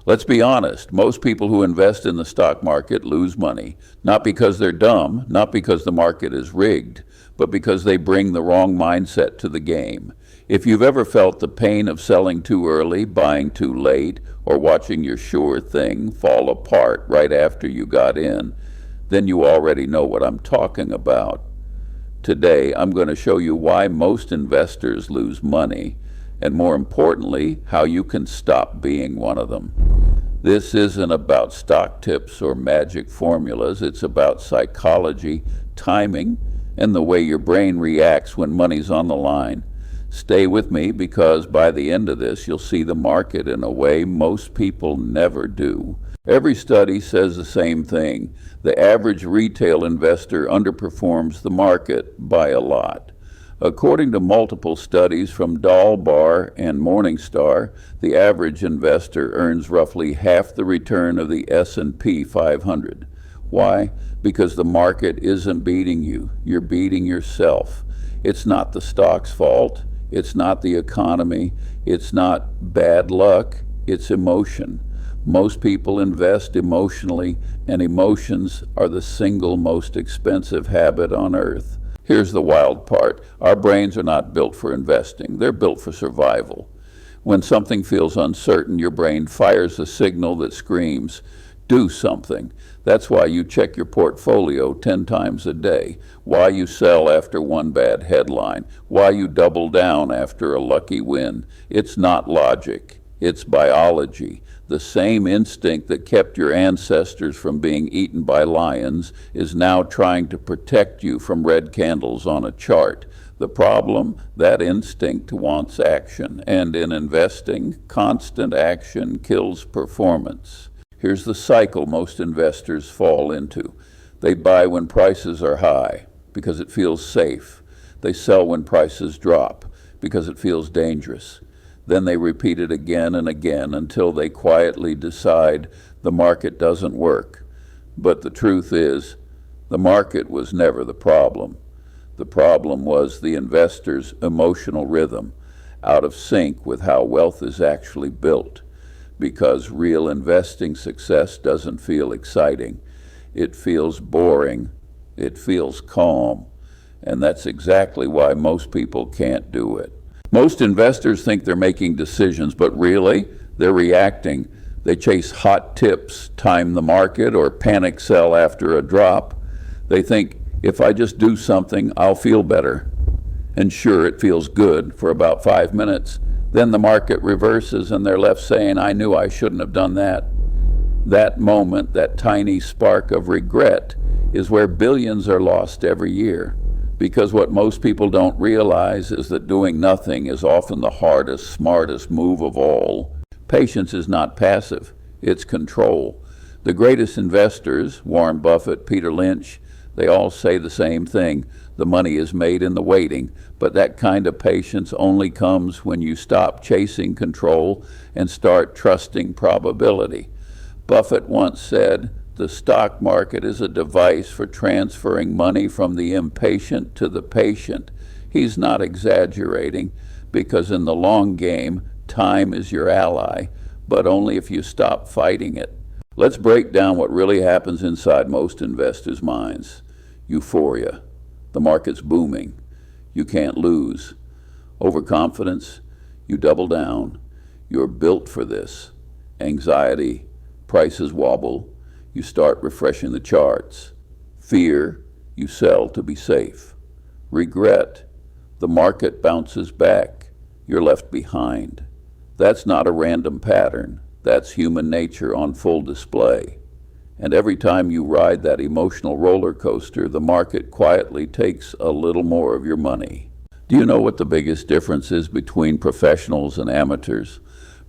Let's be honest, most people who invest in the stock market lose money, not because they're dumb, not because the market is rigged, but because they bring the wrong mindset to the game. If you've ever felt the pain of selling too early, buying too late, or watching your sure thing fall apart right after you got in, then you already know what I'm talking about. Today, I'm going to show you why most investors lose money, and more importantly, how you can stop being one of them. This isn't about stock tips or magic formulas. It's about psychology, timing, and the way your brain reacts when money's on the line. Stay with me because by the end of this, you'll see the market in a way most people never do. Every study says the same thing. The average retail investor underperforms the market by a lot. According to multiple studies from Dalbar and Morningstar, the average investor earns roughly half the return of the S&P 500. Why? Because the market isn't beating you. You're beating yourself. It's not the stock's fault. It's not the economy. It's not bad luck. It's emotion. Most people invest emotionally, and emotions are the single most expensive habit on earth. Here's the wild part. Our brains are not built for investing. They're built for survival. When something feels uncertain, your brain fires a signal that screams, do something. That's why you check your portfolio 10 times a day, why you sell after one bad headline, why you double down after a lucky win. It's not logic. It's biology. The same instinct that kept your ancestors from being eaten by lions is now trying to protect you from red candles on a chart. The problem? That instinct wants action, and in investing, constant action kills performance. Here's the cycle most investors fall into. They buy when prices are high because it feels safe. They sell when prices drop because it feels dangerous. Then they repeat it again and again until they quietly decide the market doesn't work. But the truth is, the market was never the problem. The problem was the investor's emotional rhythm, out of sync with how wealth is actually built. Because real investing success doesn't feel exciting. It feels boring. It feels calm. And that's exactly why most people can't do it. Most investors think they're making decisions, but really, they're reacting. They chase hot tips, time the market, or panic sell after a drop. They think, if I just do something, I'll feel better. And sure, it feels good for about 5 minutes. Then the market reverses and they're left saying, I knew I shouldn't have done that. That moment, that tiny spark of regret, is where billions are lost every year. Because what most people don't realize is that doing nothing is often the hardest, smartest move of all. Patience is not passive, it's control. The greatest investors, Warren Buffett, Peter Lynch, they all say the same thing. The money is made in the waiting, but that kind of patience only comes when you stop chasing control and start trusting probability. Buffett once said, the stock market is a device for transferring money from the impatient to the patient. He's not exaggerating, because in the long game, time is your ally, but only if you stop fighting it. Let's break down what really happens inside most investors' minds. Euphoria. The market's booming. You can't lose. Overconfidence. You double down. You're built for this. Anxiety. Prices wobble. You start refreshing the charts. Fear. You sell to be safe. Regret. The market bounces back. You're left behind. That's not a random pattern. That's human nature on full display. And every time you ride that emotional roller coaster, the market quietly takes a little more of your money. Do you know what the biggest difference is between professionals and amateurs?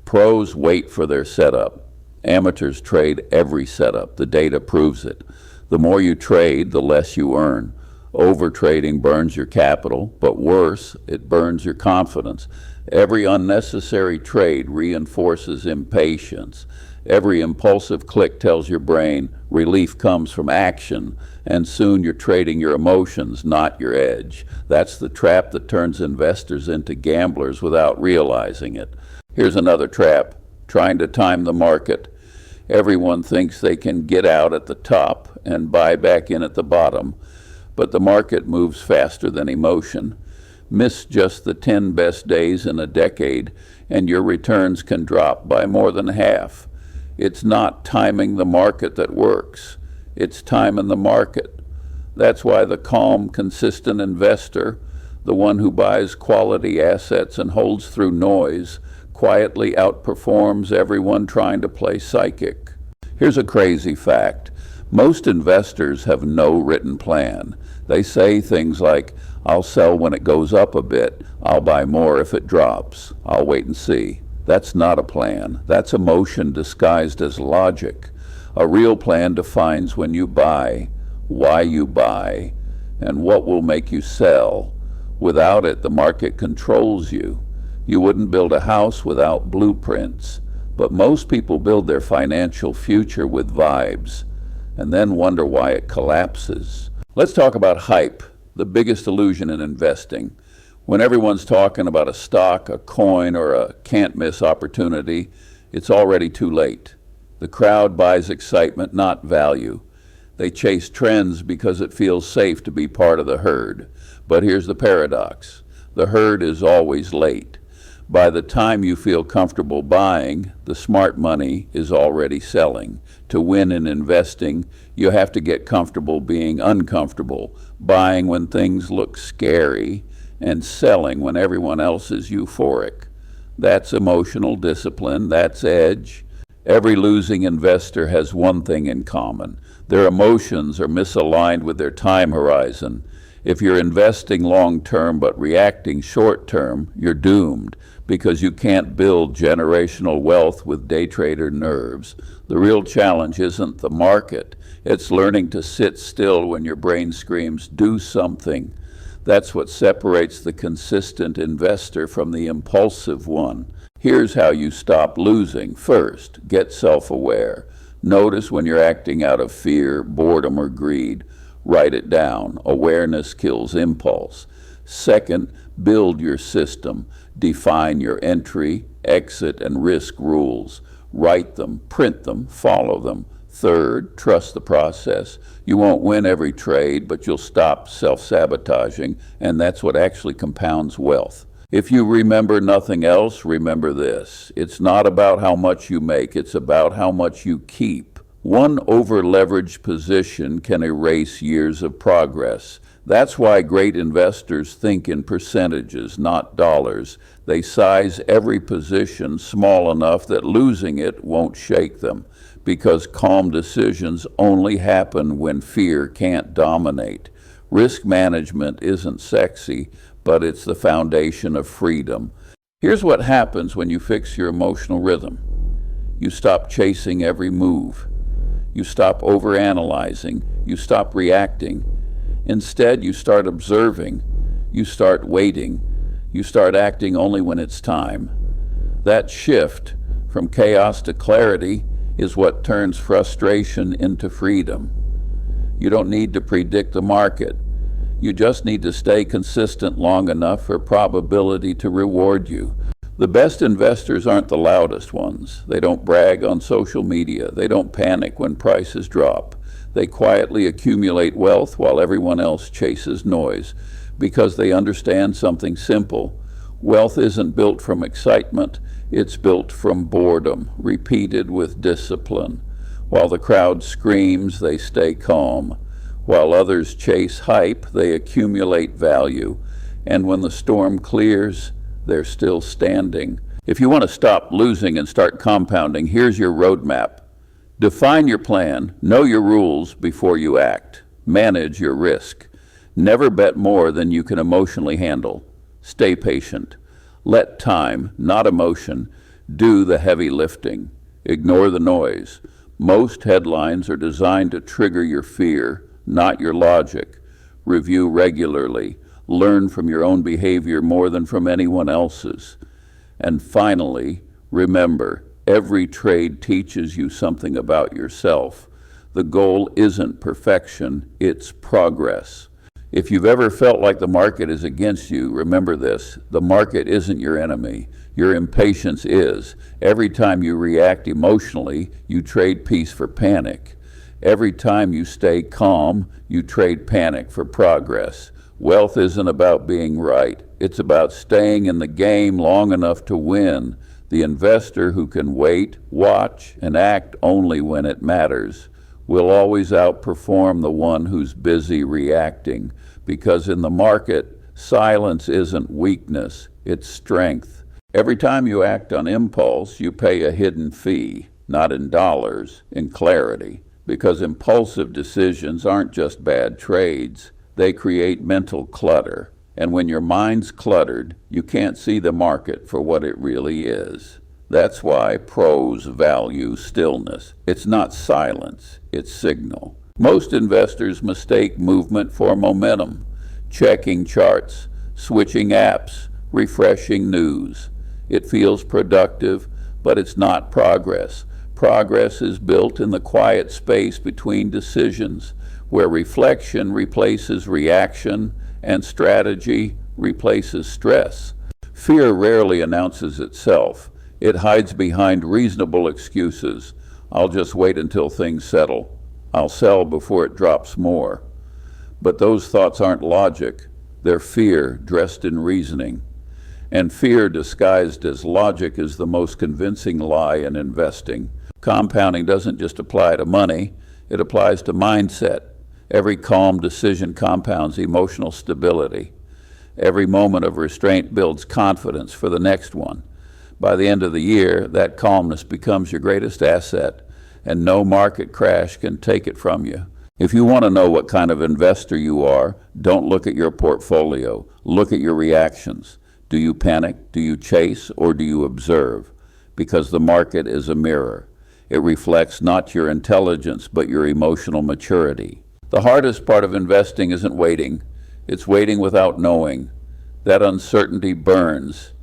Pros wait for their setup. Amateurs trade every setup. The data proves it. The more you trade, the less you earn. Overtrading burns your capital, but worse, it burns your confidence. Every unnecessary trade reinforces impatience. Every impulsive click tells your brain relief comes from action, and soon you're trading your emotions, not your edge. That's the trap that turns investors into gamblers without realizing it. Here's another trap. trying to time the market. Everyone thinks they can get out at the top and buy back in at the bottom, but the market moves faster than emotion. Miss just the 10 best days in a decade, and your returns can drop by more than half. It's not timing the market that works. It's timing the market. That's why the calm, consistent investor, the one who buys quality assets and holds through noise, quietly outperforms everyone trying to play psychic. Here's a crazy fact. Most investors have no written plan. They say things like, I'll sell when it goes up a bit, I'll buy more if it drops, I'll wait and see. That's not a plan. That's emotion disguised as logic. A real plan defines when you buy, why you buy, and what will make you sell. Without it, the market controls you. You wouldn't build a house without blueprints, but most people build their financial future with vibes and then wonder why it collapses. Let's talk about hype, the biggest illusion in investing. When everyone's talking about a stock, a coin, or a can't-miss opportunity, it's already too late. The crowd buys excitement, not value. They chase trends because it feels safe to be part of the herd. But here's the paradox. The herd is always late. By the time you feel comfortable buying, the smart money is already selling. To win in investing, you have to get comfortable being uncomfortable, buying when things look scary, and selling when everyone else is euphoric. That's emotional discipline, that's edge. Every losing investor has one thing in common. Their emotions are misaligned with their time horizon. If you're investing long-term but reacting short-term, you're doomed because you can't build generational wealth with day trader nerves. The real challenge isn't the market. It's learning to sit still when your brain screams, do something. That's what separates the consistent investor from the impulsive one. Here's how you stop losing. First, get self-aware. Notice when you're acting out of fear, boredom, or greed. Write it down. Awareness kills impulse. Second, build your system. Define your entry, exit, and risk rules. Write them, print them, follow them. Third, trust the process. You won't win every trade, but you'll stop self-sabotaging, and that's what actually compounds wealth. If you remember nothing else, remember this. It's not about how much you make, it's about how much you keep. One over-leveraged position can erase years of progress. That's why great investors think in percentages, not dollars. They size every position small enough that losing it won't shake them, because calm decisions only happen when fear can't dominate. Risk management isn't sexy, but it's the foundation of freedom. Here's what happens when you fix your emotional rhythm. You stop chasing every move. You stop overanalyzing. You stop reacting. Instead, you start observing. You start waiting. You start acting only when it's time. That shift from chaos to clarity is what turns frustration into freedom. You don't need to predict the market. You just need to stay consistent long enough for probability to reward you. The best investors aren't the loudest ones. They don't brag on social media. They don't panic when prices drop. They quietly accumulate wealth while everyone else chases noise, because they understand something simple. Wealth isn't built from excitement, it's built from boredom, repeated with discipline. While the crowd screams, they stay calm. While others chase hype, they accumulate value. And when the storm clears, they're still standing. If you want to stop losing and start compounding, here's your roadmap. Define your plan, know your rules before you act. Manage your risk. Never bet more than you can emotionally handle. Stay patient. Let time, not emotion, do the heavy lifting. Ignore the noise. Most headlines are designed to trigger your fear, not your logic. Review regularly. Learn from your own behavior more than from anyone else's. And finally, remember, every trade teaches you something about yourself. The goal isn't perfection, it's progress. If you've ever felt like the market is against you, remember this: the market isn't your enemy. Your impatience is. Every time you react emotionally, you trade peace for panic. Every time you stay calm, you trade panic for progress. Wealth isn't about being right. It's about staying in the game long enough to win. The investor who can wait, watch, and act only when it matters will always outperform the one who's busy reacting, because in the market, silence isn't weakness, it's strength. Every time you act on impulse, you pay a hidden fee, not in dollars, in clarity, because impulsive decisions aren't just bad trades, they create mental clutter. And when your mind's cluttered, you can't see the market for what it really is. That's why pros value stillness. It's not silence, it's signal. Most investors mistake movement for momentum, checking charts, switching apps, refreshing news. It feels productive, but it's not progress. Progress is built in the quiet space between decisions, where reflection replaces reaction and strategy replaces stress. Fear rarely announces itself. It hides behind reasonable excuses. I'll just wait until things settle. I'll sell before it drops more. But those thoughts aren't logic. They're fear dressed in reasoning. And fear disguised as logic is the most convincing lie in investing. Compounding doesn't just apply to money, it applies to mindset. Every calm decision compounds emotional stability. Every moment of restraint builds confidence for the next one. By the end of the year, that calmness becomes your greatest asset, and no market crash can take it from you. If you want to know what kind of investor you are, don't look at your portfolio. Look at your reactions. Do you panic? Do you chase? Or do you observe? Because the market is a mirror. It reflects not your intelligence, but your emotional maturity. The hardest part of investing isn't waiting. It's waiting without knowing. That uncertainty burns.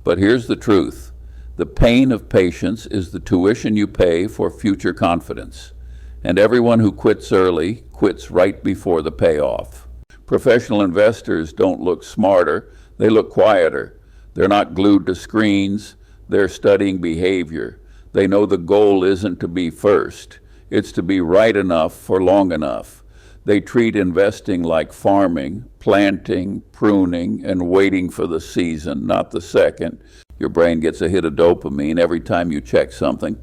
But here's the truth. The pain of patience is the tuition you pay for future confidence. And everyone who quits early quits right before the payoff. Professional investors don't look smarter, they look quieter. They're not glued to screens, they're studying behavior. They know the goal isn't to be first, it's to be right enough for long enough. They treat investing like farming, planting, pruning, and waiting for the season, not the second. Your brain gets a hit of dopamine every time you check something.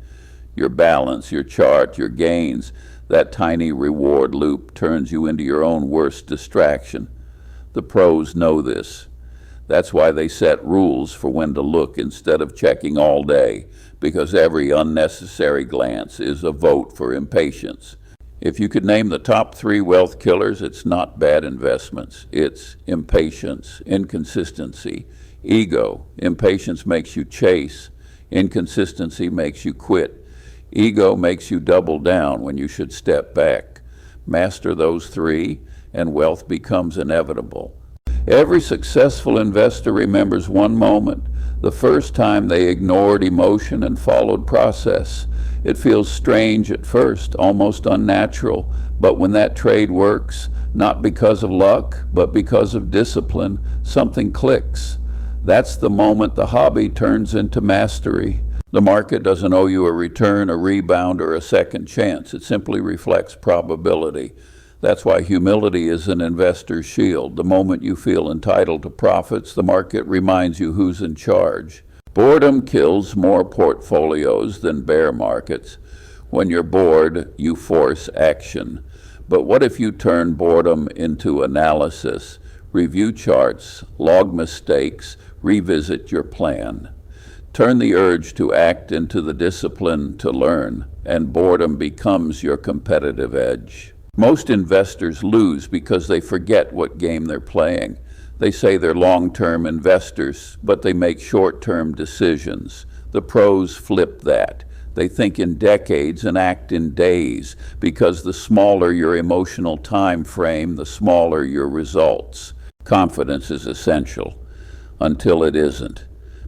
Your balance, your chart, your gains. That tiny reward loop turns you into your own worst distraction. The pros know this. That's why they set rules for when to look instead of checking all day, because every unnecessary glance is a vote for impatience. If you could name the top 3 wealth killers, it's not bad investments. It's impatience, inconsistency, ego. Impatience makes you chase. Inconsistency makes you quit. Ego makes you double down when you should step back. Master those 3, and wealth becomes inevitable. Every successful investor remembers one moment, the first time they ignored emotion and followed process. It feels strange at first, almost unnatural, but when that trade works, not because of luck, but because of discipline, something clicks. That's the moment the hobby turns into mastery. The market doesn't owe you a return, a rebound, or a second chance. It simply reflects probability. That's why humility is an investor's shield. The moment you feel entitled to profits, the market reminds you who's in charge. Boredom kills more portfolios than bear markets. When you're bored, you force action. But what if you turn boredom into analysis? Review charts, log mistakes, revisit your plan. Turn the urge to act into the discipline to learn, and boredom becomes your competitive edge. Most investors lose because they forget what game they're playing. They say they're long-term investors, but they make short-term decisions. The pros flip that. They think in decades and act in days, because the smaller your emotional time frame, the smaller your results. Confidence is essential, until it isn't,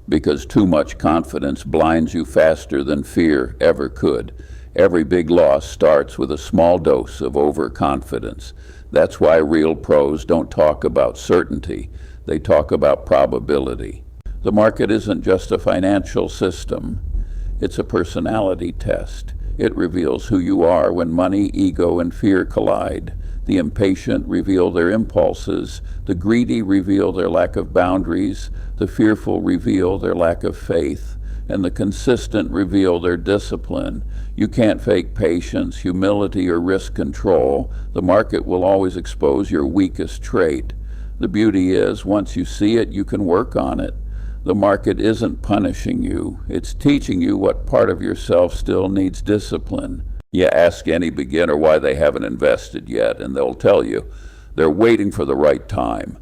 because too much confidence blinds you faster than fear ever could. Every big loss starts with a small dose of overconfidence. That's why real pros don't talk about certainty. They talk about probability. The market isn't just a financial system. It's a personality test. It reveals who you are when money, ego, and fear collide. The impatient reveal their impulses. The greedy reveal their lack of boundaries. The fearful reveal their lack of faith. And the consistent reveal their discipline. You can't fake patience, humility, or risk control. The market will always expose your weakest trait. The beauty is, once you see it, you can work on it. The market isn't punishing you. It's teaching you what part of yourself still needs discipline. You ask any beginner why they haven't invested yet, and they'll tell you they're waiting for the right time.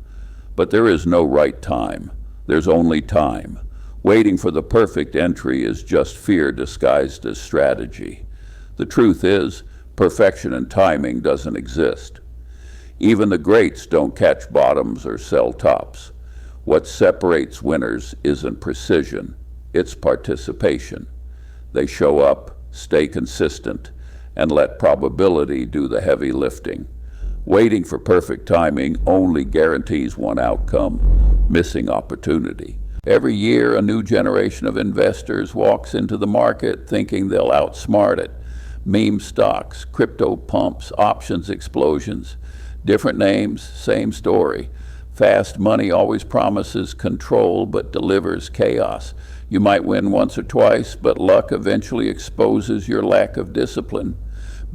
But there is no right time. There's only time. Waiting for the perfect entry is just fear disguised as strategy. The truth is, perfection and timing doesn't exist. Even the greats don't catch bottoms or sell tops. What separates winners isn't precision, it's participation. They show up, stay consistent, and let probability do the heavy lifting. Waiting for perfect timing only guarantees one outcome: missing opportunity. Every year, a new generation of investors walks into the market thinking they'll outsmart it. Meme stocks, crypto pumps, options explosions. Different names, same story. Fast money always promises control but delivers chaos. You might win once or twice, but luck eventually exposes your lack of discipline.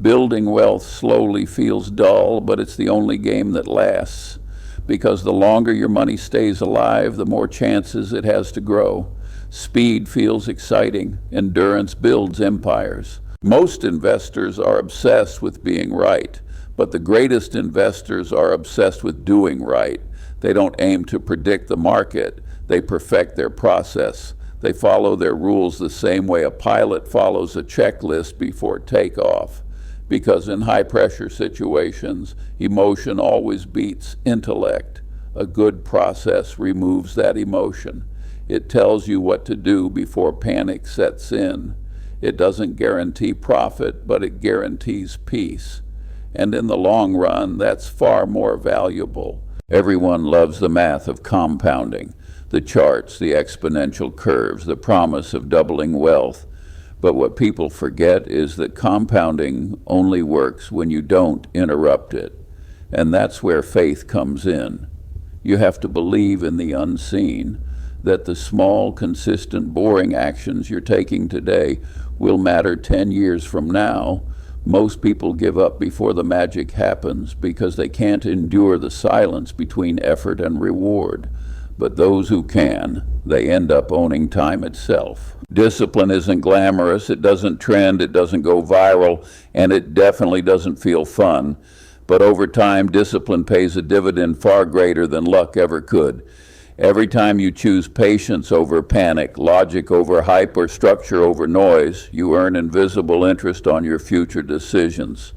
Building wealth slowly feels dull, but it's the only game that lasts. Because the longer your money stays alive, the more chances it has to grow. Speed feels exciting. Endurance builds empires. Most investors are obsessed with being right, but the greatest investors are obsessed with doing right. They don't aim to predict the market. They perfect their process. They follow their rules the same way a pilot follows a checklist before takeoff. Because in high-pressure situations, emotion always beats intellect. A good process removes that emotion. It tells you what to do before panic sets in. It doesn't guarantee profit, but it guarantees peace. And in the long run, that's far more valuable. Everyone loves the math of compounding, the charts, the exponential curves, the promise of doubling wealth. But what people forget is that compounding only works when you don't interrupt it. And that's where faith comes in. You have to believe in the unseen, that the small, consistent, boring actions you're taking today will matter 10 years from now. Most people give up before the magic happens because they can't endure the silence between effort and reward. But those who can, they end up owning time itself. Discipline isn't glamorous, it doesn't trend, it doesn't go viral, and it definitely doesn't feel fun. But over time, discipline pays a dividend far greater than luck ever could. Every time you choose patience over panic, logic over hype, or structure over noise, you earn invisible interest on your future decisions.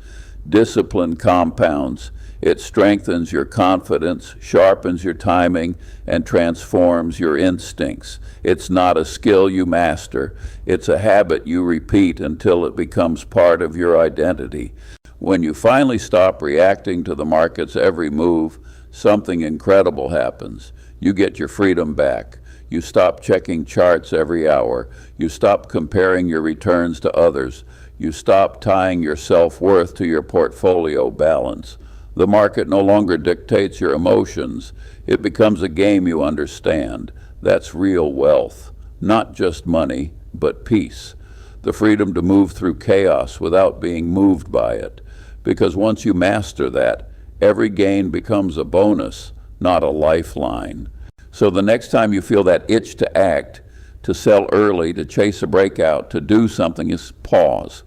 Discipline compounds. It strengthens your confidence, sharpens your timing, and transforms your instincts. It's not a skill you master. It's a habit you repeat until it becomes part of your identity. When you finally stop reacting to the market's every move, something incredible happens. You get your freedom back. You stop checking charts every hour. You stop comparing your returns to others. You stop tying your self-worth to your portfolio balance. The market no longer dictates your emotions. It becomes a game you understand. That's real wealth. Not just money, but peace. The freedom to move through chaos without being moved by it. Because once you master that, every gain becomes a bonus, not a lifeline. So the next time you feel that itch to act, to sell early, to chase a breakout, to do something, is pause.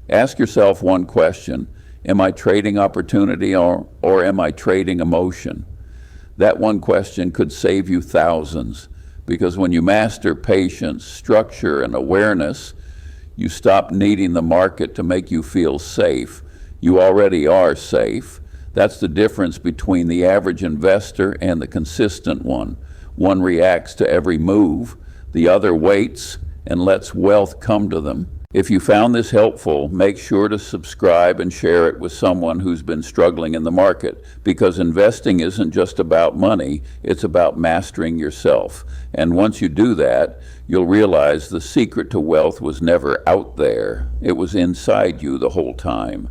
Ask yourself one question: am I trading opportunity or am I trading emotion? That one question could save you thousands, because when you master patience, structure, and awareness, you stop needing the market to make you feel safe. You already are safe. That's the difference between the average investor and the consistent one. One reacts to every move, the other waits and lets wealth come to them. If you found this helpful, make sure to subscribe and share it with someone who's been struggling in the market, because investing isn't just about money, it's about mastering yourself. And once you do that, you'll realize the secret to wealth was never out there, it was inside you the whole time.